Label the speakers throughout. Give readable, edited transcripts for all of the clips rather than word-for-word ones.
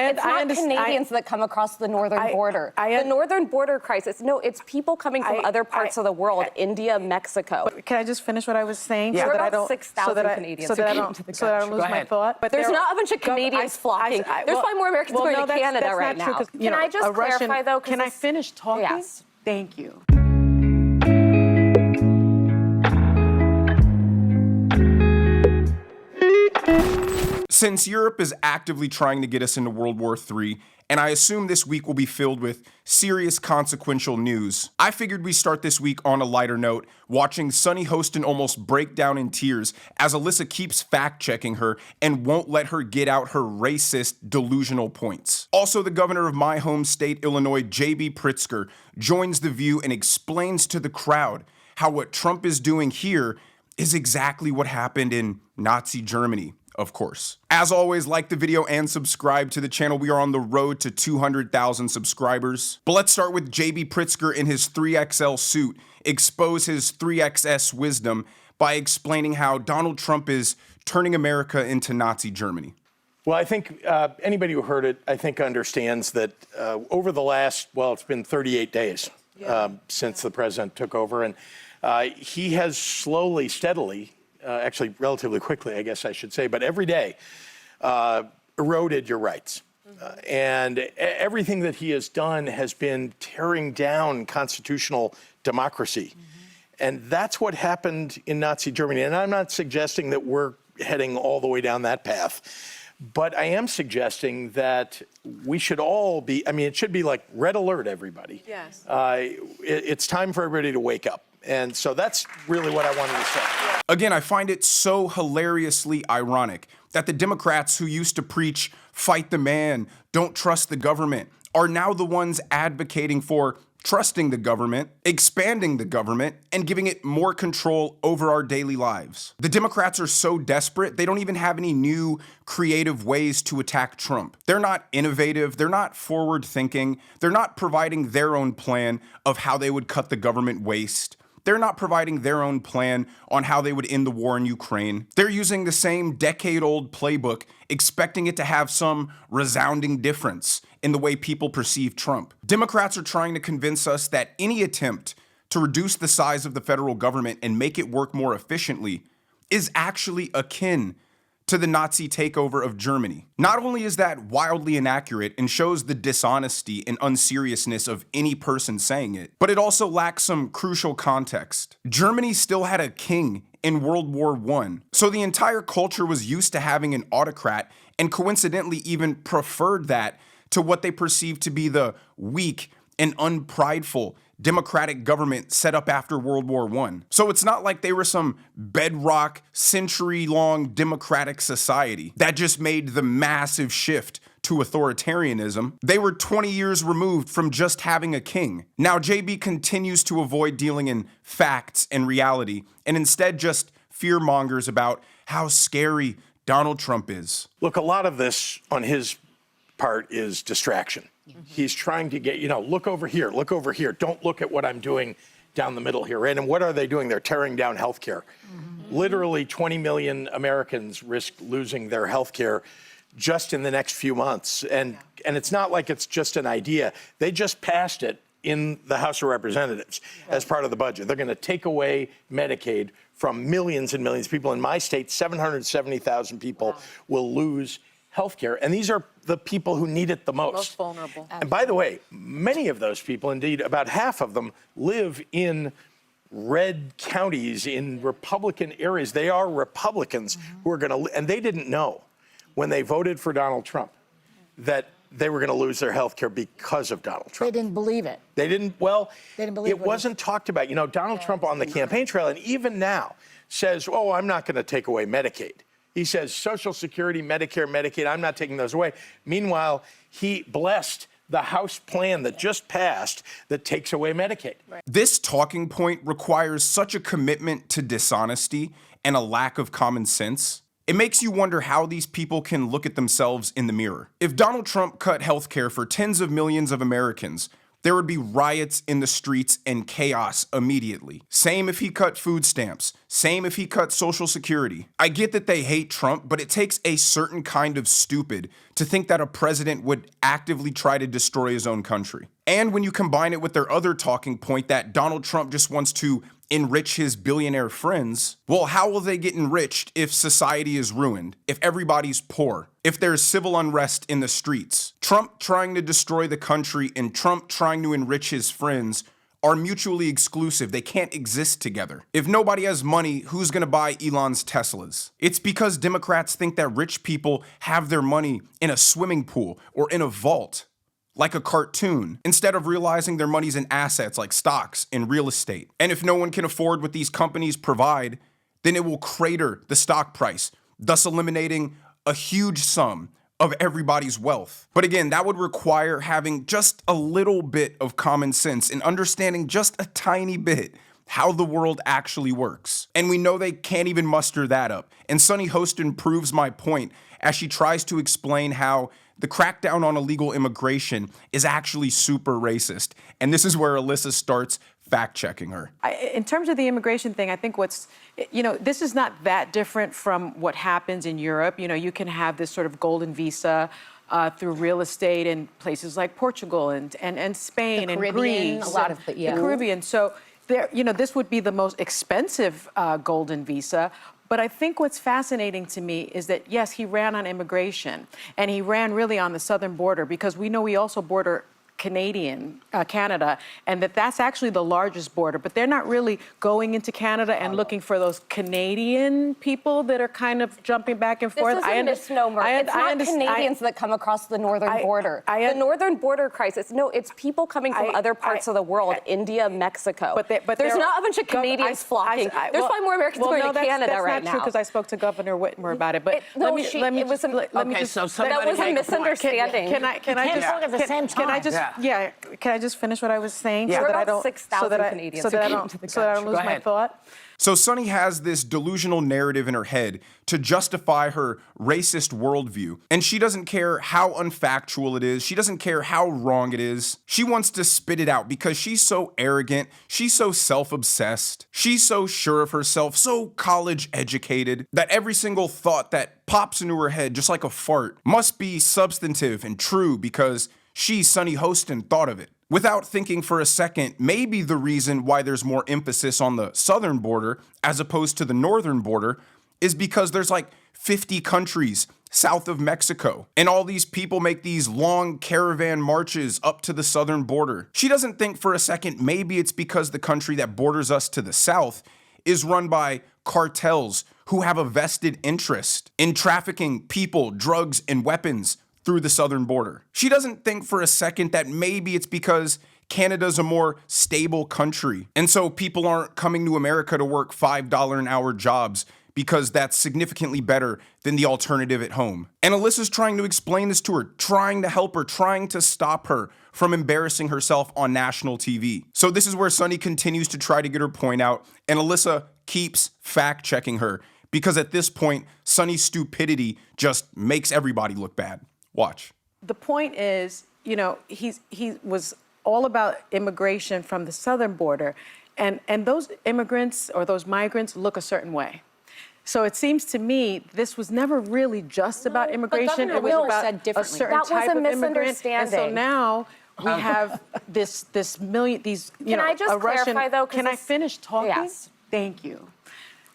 Speaker 1: It's not Canadians that come across the northern border. The northern border crisis. No, it's people coming from other parts of the world, India, Mexico.
Speaker 2: Can I just finish what I was saying?
Speaker 1: Yeah.
Speaker 2: So that I
Speaker 1: about
Speaker 2: don't
Speaker 1: 6,000 Canadians
Speaker 2: so that I don't lose my thought.
Speaker 1: But there's not a bunch of Canadians flocking. There's probably more Americans going to Canada right now. Can I just clarify though?
Speaker 2: Can I finish talking?
Speaker 1: Yes.
Speaker 2: Thank you.
Speaker 3: Since Europe is actively trying to get us into World War III, and I assume this week will be filled with serious consequential news, I figured we start this week on a lighter note, watching Sunny Hostin almost break down in tears as Alyssa keeps fact-checking her and won't let her get out her racist, delusional points. Also, the governor of my home state, Illinois, J.B. Pritzker, joins The View and explains to the crowd how what Trump is doing here is exactly what happened in Nazi Germany. Of course. As always, like the video and subscribe to the channel. We are on the road to 200,000 subscribers. But let's start with J.B. Pritzker in his 3XL suit expose his 3XS wisdom by explaining how Donald Trump is turning America into Nazi Germany.
Speaker 4: Well, I think anybody who heard it, I think understands that over the last, well, it's been 38 days since the president took over, and he has slowly, steadily, actually relatively quickly, I guess I should say, but every day eroded your rights. And everything that he has done has been tearing down constitutional democracy. And that's what happened in Nazi Germany. And I'm not suggesting that we're heading all the way down that path, but I am suggesting that we should all be, I mean, it should be like red alert, everybody.
Speaker 1: Yes.
Speaker 4: It's time for everybody to wake up. And so that's really what I wanted to say.
Speaker 3: Again, I find it so hilariously ironic that the Democrats who used to preach, fight the man, don't trust the government, are now the ones advocating for trusting the government, expanding the government, and giving it more control over our daily lives. The Democrats are so desperate, they don't even have any new creative ways to attack Trump. They're not innovative, they're not forward-thinking, they're not providing their own plan of how they would cut the government waste. They're not providing their own plan on how they would end the war in Ukraine. They're using the same decade-old playbook, expecting it to have some resounding difference in the way people perceive Trump. Democrats are trying to convince us that any attempt to reduce the size of the federal government and make it work more efficiently is actually akin to the Nazi takeover of Germany. Not only is that wildly inaccurate and shows the dishonesty and unseriousness of any person saying it, but it also lacks some crucial context. Germany still had a king in World War I, so the entire culture was used to having an autocrat and coincidentally even preferred that to what they perceived to be the weak and unprideful democratic government set up after World War I. So it's not like they were some bedrock, century-long democratic society that just made the massive shift to authoritarianism. They were 20 years removed from just having a king. Now, JB continues to avoid dealing in facts and reality, and instead just fear-mongers about how scary Donald Trump is.
Speaker 4: Look, a lot of this on his part is distraction. He's trying to get, look over here, don't look at what I'm doing down the middle here. And what are they doing? They're tearing down healthcare. Literally 20 million Americans risk losing their healthcare just in the next few months. And it's not like it's just an idea. They just passed it in the House of Representatives as part of the budget. They're going to take away Medicaid from millions and millions of people. In my state, 770,000 people will lose healthcare, and these are the people who need it the most
Speaker 1: vulnerable.
Speaker 4: And by the way, many of those people, indeed about half of them, live in red counties in Republican areas. They are Republicans who are going to, and they didn't know when they voted for Donald Trump that they were going to lose their health care because of Donald Trump.
Speaker 5: They didn't believe it.
Speaker 4: They didn't, well,
Speaker 5: they didn't believe
Speaker 4: it wasn't talked about. Donald Trump on the campaign trail, and even now, says, oh, I'm not going to take away Medicaid. He says Social Security, Medicare, Medicaid, I'm not taking those away. Meanwhile, he blessed the House plan that just passed that takes away Medicaid.
Speaker 3: Right. This talking point requires such a commitment to dishonesty and a lack of common sense. It makes you wonder how these people can look at themselves in the mirror. If Donald Trump cut healthcare for tens of millions of Americans, there would be riots in the streets and chaos immediately. Same if he cut food stamps. Same if he cut Social Security. I get that they hate Trump, but it takes a certain kind of stupid to think that a president would actively try to destroy his own country. And when you combine it with their other talking point that Donald Trump just wants to enrich his billionaire friends, well, how will they get enriched if society is ruined, if everybody's poor, if there's civil unrest in the streets? Trump trying to destroy the country and Trump trying to enrich his friends are mutually exclusive. They can't exist together. If nobody has money, who's gonna buy Elon's Teslas? It's because Democrats think that rich people have their money in a swimming pool or in a vault, like a cartoon, instead of realizing their money's in assets like stocks and real estate. And if no one can afford what these companies provide, then it will crater the stock price, thus eliminating a huge sum of everybody's wealth. But again, that would require having just a little bit of common sense and understanding just a tiny bit how the world actually works. And we know they can't even muster that up. And Sunny Hostin proves my point as she tries to explain how the crackdown on illegal immigration is actually super racist. And this is where Alyssa starts fact-checking her.
Speaker 2: In terms of the immigration thing, I think this is not that different from what happens in Europe. You can have this sort of golden visa through real estate in places like Portugal and Spain and Greece.
Speaker 1: A lot of the
Speaker 2: Caribbean. So this would be the most expensive golden visa. But I think what's fascinating to me is that, yes, he ran on immigration, and he ran really on the southern border, because we know we also border Canada, and that's actually the largest border. But they're not really going into Canada and looking for those Canadian people that are kind of jumping back and forth.
Speaker 1: This is a misnomer. It's not Canadians that come across the northern border. The northern border crisis, no, it's people coming from other parts of the world, India, Mexico. But there's not a bunch of Canadians flocking. There's probably more Americans going to Canada right now.
Speaker 2: That's not true, because I spoke to Governor Whitmer about it. But
Speaker 1: that was a misunderstanding.
Speaker 2: Can I just finish what I was saying?
Speaker 1: Yeah.
Speaker 2: So that I
Speaker 1: don't, 6,000 Canadians so that I don't lose my thought?
Speaker 3: So Sunny has this delusional narrative in her head to justify her racist worldview. And she doesn't care how unfactual it is. She doesn't care how wrong it is. She wants to spit it out because she's so arrogant. She's so self-obsessed. She's so sure of herself, so college educated, that every single thought that pops into her head, just like a fart, must be substantive and true because she, Sunny Hostin, thought of it. Without thinking for a second, maybe the reason why there's more emphasis on the southern border as opposed to the northern border is because there's like 50 countries south of Mexico, and all these people make these long caravan marches up to the southern border. She doesn't think for a second maybe it's because the country that borders us to the south is run by cartels who have a vested interest in trafficking people, drugs, and weapons through the southern border. She doesn't think for a second that maybe it's because Canada's a more stable country, and so people aren't coming to America to work $5 an hour jobs because that's significantly better than the alternative at home. And Alyssa's trying to explain this to her, trying to help her, trying to stop her from embarrassing herself on national TV. So this is where Sunny continues to try to get her point out, and Alyssa keeps fact-checking her, because at this point, Sunny's stupidity just makes everybody look bad. Watch.
Speaker 2: The point is, he was all about immigration from the southern border, and those immigrants or those migrants look a certain way. So it seems to me this was never really just about immigration. It was about a certain type of immigrant. And so now we have this million, these,
Speaker 1: Can I just clarify, though?
Speaker 2: Can I finish talking?
Speaker 1: Yes.
Speaker 2: Thank you.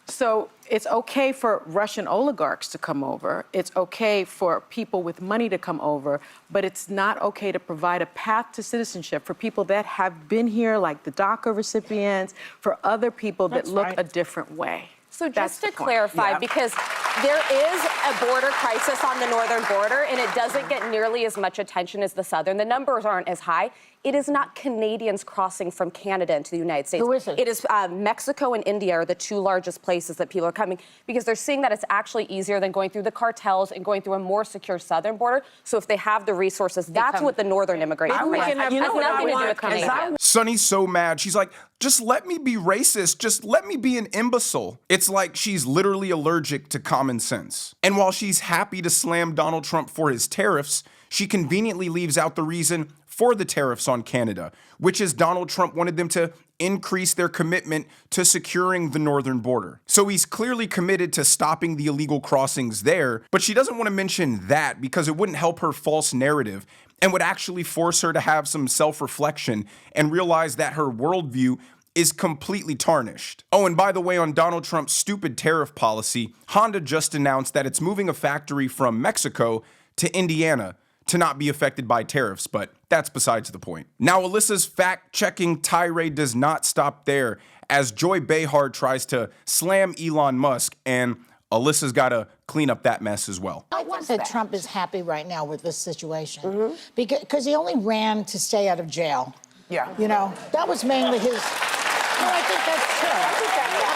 Speaker 2: So it's okay for Russian oligarchs to come over. It's okay for people with money to come over, but it's not okay to provide a path to citizenship for people that have been here, like the DACA recipients, for other people that look a different way.
Speaker 1: So just to clarify, because there is a border crisis on the northern border, and it doesn't get nearly as much attention as the southern. The numbers aren't as high. It is not Canadians crossing from Canada into the United States.
Speaker 5: Who is it?
Speaker 1: It is Mexico and India are the two largest places that people are coming, because they're seeing that it's actually easier than going through the cartels and going through a more secure southern border. So if they have the resources, that's what the northern immigration is. It has nothing to do with Canadians.
Speaker 3: Sunny's so mad. She's like, just let me be racist. Just let me be an imbecile. It's like she's literally allergic to common sense. And while she's happy to slam Donald Trump for his tariffs, she conveniently leaves out the reason for the tariffs on Canada, which is Donald Trump wanted them to increase their commitment to securing the northern border. So he's clearly committed to stopping the illegal crossings there, but she doesn't want to mention that because it wouldn't help her false narrative and would actually force her to have some self-reflection and realize that her worldview is completely tarnished. Oh, and by the way, on Donald Trump's stupid tariff policy, Honda just announced that it's moving a factory from Mexico to Indiana to not be affected by tariffs, but that's besides the point. Now, Alyssa's fact-checking tirade does not stop there, as Joy Behar tries to slam Elon Musk, and Alyssa's got to clean up that mess as well.
Speaker 5: I think that Trump is happy right now with this situation because he only ran to stay out of jail.
Speaker 6: Yeah.
Speaker 5: You know, that was mainly his. No, I think that's true.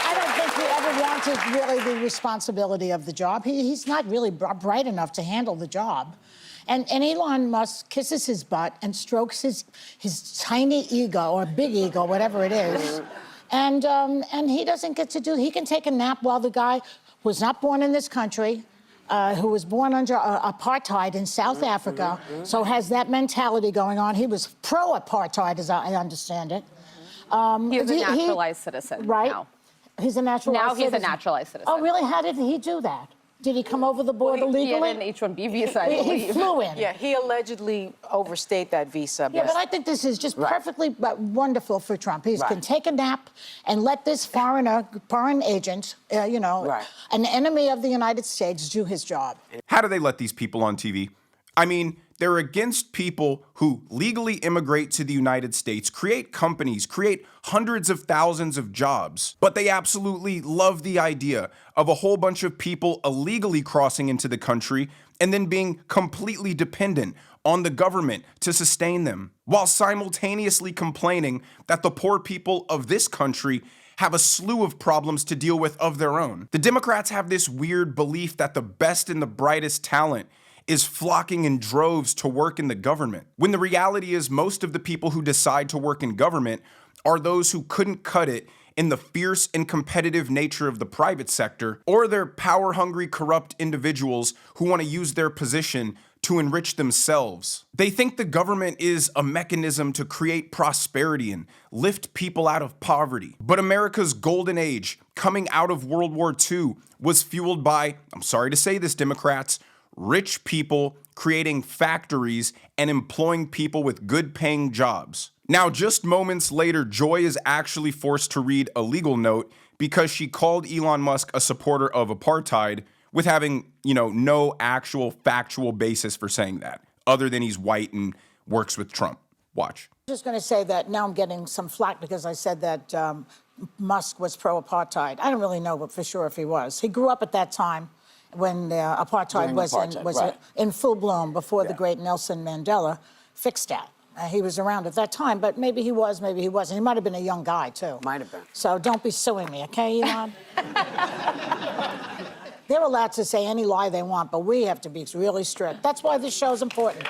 Speaker 5: I don't think he ever wanted really the responsibility of the job. He's not really bright enough to handle the job. And Elon Musk kisses his butt and strokes his tiny ego or big ego, whatever it is. And he doesn't get to do, he can take a nap while the guy was not born in this country, who was born under apartheid in South Africa, so has that mentality going on. He was pro-apartheid, as I understand it.
Speaker 1: He's a naturalized citizen.
Speaker 5: Right?
Speaker 1: Now.
Speaker 5: He's a naturalized citizen.
Speaker 1: Now he's a naturalized citizen.
Speaker 5: Oh, really? How did he do that? Did he come over the border legally?
Speaker 1: He had an H-1B visa, I believe.
Speaker 5: He flew in.
Speaker 6: Yeah, he allegedly overstayed that visa.
Speaker 5: Yeah, but I think this is just perfectly wonderful for Trump. He can take a nap and let this foreign agent, an enemy of the United States, do his job.
Speaker 3: How do they let these people on TV? I mean, they're against people who legally immigrate to the United States, create companies, create hundreds of thousands of jobs. But they absolutely love the idea of a whole bunch of people illegally crossing into the country and then being completely dependent on the government to sustain them, while simultaneously complaining that the poor people of this country have a slew of problems to deal with of their own. The Democrats have this weird belief that the best and the brightest talent is flocking in droves to work in the government, when the reality is most of the people who decide to work in government are those who couldn't cut it in the fierce and competitive nature of the private sector, or they're power-hungry, corrupt individuals who want to use their position to enrich themselves. They think the government is a mechanism to create prosperity and lift people out of poverty. But America's golden age, coming out of World War II, was fueled by, I'm sorry to say this, Democrats, rich people creating factories and employing people with good-paying jobs. Now, just moments later, Joy is actually forced to read a legal note because she called Elon Musk a supporter of apartheid with having, no actual factual basis for saying that, other than he's white and works with Trump. Watch.
Speaker 5: I'm just going to say that now I'm getting some flack because I said that Musk was pro-apartheid. I don't really know for sure if he was. He grew up at that time when apartheid was in full bloom before the great Nelson Mandela fixed that. He was around at that time, but maybe he was, maybe he wasn't. He might have been a young guy, too.
Speaker 6: Might have been.
Speaker 5: So don't be suing me, okay, Elon? They're allowed to say any lie they want, but we have to be really strict. That's why this show's important.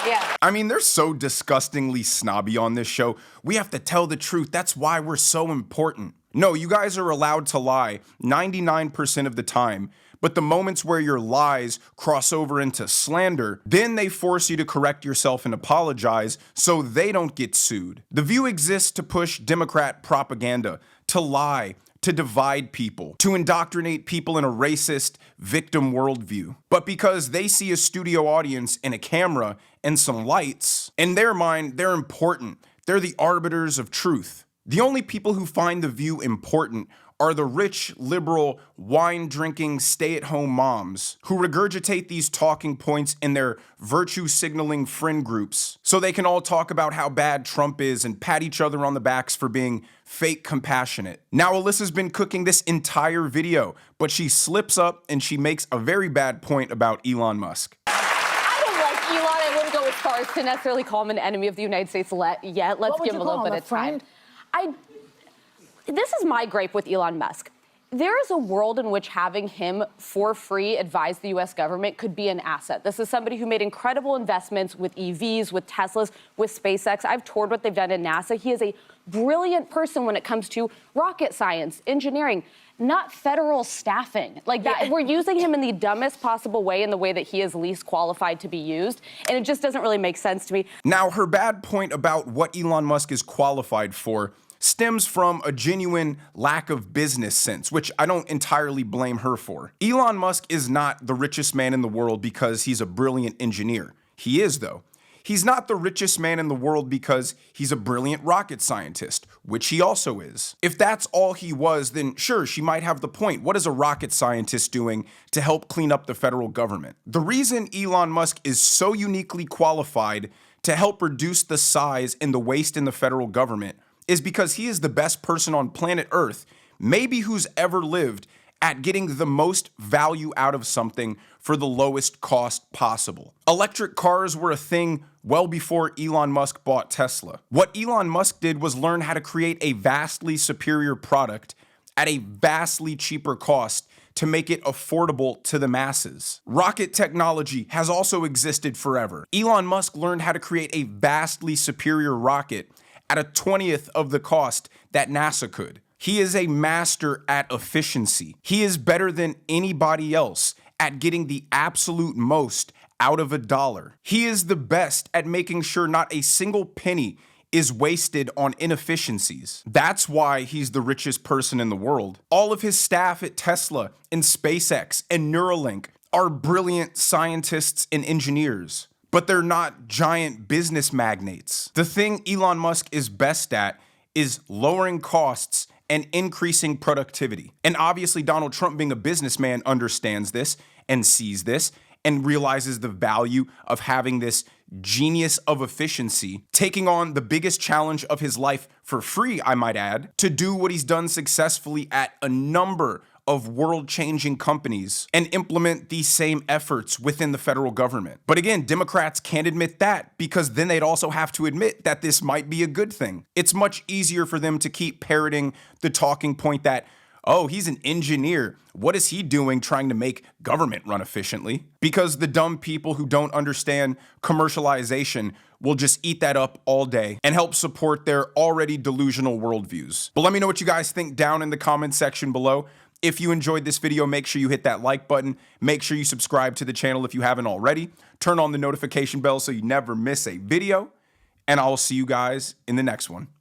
Speaker 1: Yeah.
Speaker 3: I mean, they're so disgustingly snobby on this show. We have to tell the truth. That's why we're so important. No, you guys are allowed to lie 99% of the time, but the moments where your lies cross over into slander, then they force you to correct yourself and apologize so they don't get sued. The View exists to push Democrat propaganda, to lie, to divide people, to indoctrinate people in a racist victim worldview. But because they see a studio audience and a camera and some lights, in their mind, they're important. They're the arbiters of truth. The only people who find The View important are the rich, liberal, wine-drinking, stay-at-home moms who regurgitate these talking points in their virtue-signaling friend groups so they can all talk about how bad Trump is and pat each other on the backs for being fake compassionate. Now, Alyssa's been cooking this entire video, but she slips up and she makes a very bad point about Elon Musk.
Speaker 1: I don't like Elon. I wouldn't go as far as to necessarily call him an enemy of the United States yet. Let's give him a little bit of time. This is my gripe with Elon Musk. There is a world in which having him for free advise the U.S. government could be an asset. This is somebody who made incredible investments with EVs, with Teslas, with SpaceX. I've toured what they've done in NASA. He is a brilliant person when it comes to rocket science, engineering, not federal staffing. Like that, we're using him in the dumbest possible way, in the way that he is least qualified to be used. And it just doesn't really make sense to me.
Speaker 3: Now, her bad point about what Elon Musk is qualified for stems from a genuine lack of business sense, which I don't entirely blame her for. Elon Musk is not the richest man in the world because he's a brilliant engineer. He is, though. He's not the richest man in the world because he's a brilliant rocket scientist, which he also is. If that's all he was, then sure, she might have the point. What is a rocket scientist doing to help clean up the federal government? The reason Elon Musk is so uniquely qualified to help reduce the size and the waste in the federal government is because he is the best person on planet Earth, maybe who's ever lived, at getting the most value out of something for the lowest cost possible. Electric cars were a thing well before Elon Musk bought Tesla. What Elon Musk did was learn how to create a vastly superior product at a vastly cheaper cost to make it affordable to the masses. Rocket technology has also existed forever. Elon Musk learned how to create a vastly superior rocket at a 20th of the cost that NASA could. He is a master at efficiency. He is better than anybody else at getting the absolute most out of a dollar. He is the best at making sure not a single penny is wasted on inefficiencies. That's why he's the richest person in the world. All of his staff at Tesla and SpaceX and Neuralink are brilliant scientists and engineers, but they're not giant business magnates. The thing Elon Musk is best at is lowering costs and increasing productivity. And obviously Donald Trump, being a businessman, understands this and sees this and realizes the value of having this genius of efficiency, taking on the biggest challenge of his life for free, I might add, to do what he's done successfully at a number of world-changing companies and implement these same efforts within the federal government. But again, Democrats can't admit that, because then they'd also have to admit that this might be a good thing. It's much easier for them to keep parroting the talking point that, oh, he's an engineer. What is he doing trying to make government run efficiently? Because the dumb people who don't understand commercialization will just eat that up all day and help support their already delusional worldviews. But let me know what you guys think down in the comment section below. If you enjoyed this video, make sure you hit that like button. Make sure you subscribe to the channel if you haven't already. Turn on the notification bell so you never miss a video. And I'll see you guys in the next one.